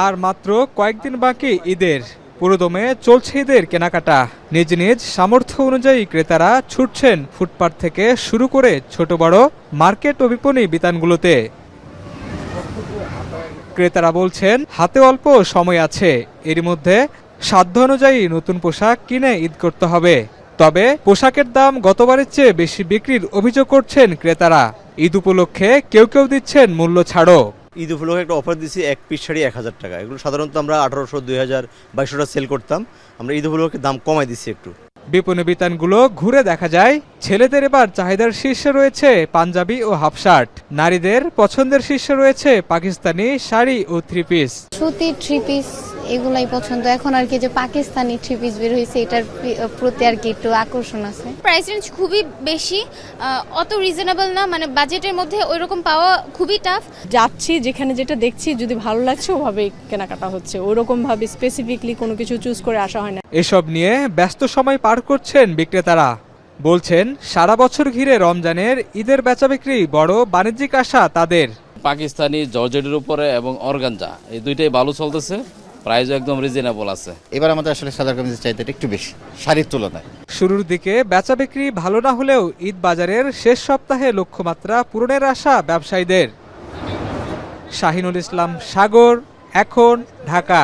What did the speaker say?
আর মাত্র কয়েকদিন বাকি ঈদের, পুরোদমে চলছে ঈদের কেনাকাটা। নিজ নিজ সামর্থ্য অনুযায়ী ক্রেতারা ছুটছেন ফুটপাত থেকে শুরু করে ছোট বড় মার্কেট ও বিপণী বিতানগুলোতে। ক্রেতারা বলছেন হাতে অল্প সময় আছে, এর মধ্যে সাধ্য অনুযায়ী নতুন পোশাক কিনে ঈদ করতে হবে। তবে পোশাকের দাম গতবারের চেয়ে বেশি বিক্রির অভিযোগ করছেন ক্রেতারা। ঈদ উপলক্ষে কেউ কেউ দিচ্ছেন মূল্য ছাড়ও। ঈদ উপলক্ষে একটা অফার দিচ্ছি, এক পিস শাড়ি ১,০০০ টাকা। এগুলো সাধারণত আমরা ১৮০০, ২০০০, ২২০০ টাকা সেল করতাম। আমরা ঈদ উপলক্ষে দাম কমাই দিচ্ছি একটু। বিপণী বিতানগুলো ঘুরে দেখা যায়, ছেলেদের এবার চাহিদার শীর্ষে রয়েছে পাঞ্জাবি ও হাফ শার্ট, নারীদের পছন্দের শীর্ষে রয়েছে পাকিস্তানি শাড়ি ও থ্রি পিস। সুতির থ্রি পিস এগুলাই পছন্দ। এখন আর কি যে পাকিস্তানি থ্রি পিস বের হয়েছে, এটার প্রতি আর কি একটু আকর্ষণ আছে। প্রাইস রেঞ্জ খুবই বেশি, অত রিজনেবল না, মানে বাজেটের মধ্যে ওইরকম পাওয়া খুবই টাফ। যাচ্ছি যেখানে যেটা দেখছি যদি ভালো লাগছে ওভাবেই কেনাকাটা হচ্ছে, ওরকম ভাবে স্পেসিফিকলি কোনো কিছু চুজ করে আসা হয় না। এসব নিয়ে ব্যস্ত সময় পার করছেন বিক্রেতারা। বলছেন সারা বছর ঘিরে রমজানের ঈদের বেচাবিক্রি বড় বাণিজ্যিক আশা তাদের। পাকিস্তানি জর্জেটের উপরে এবং অর্গানজা এই দুইটাই ভালো চলতেছে, প্রাইসও একদম রিজনেবল আছে। এবার আমাদের আসলে সালোয়ার কামিজের চাহিদাটা একটু বেশি শাড়ির তুলনায়। শুরুর দিকে বেচাবিক্রি ভালো না হলেও ঈদ বাজারের শেষ সপ্তাহে লক্ষ্যমাত্রা পূরণের আশা ব্যবসায়ীদের। শাহিনুল ইসলাম, সাগর, এখন, ঢাকা।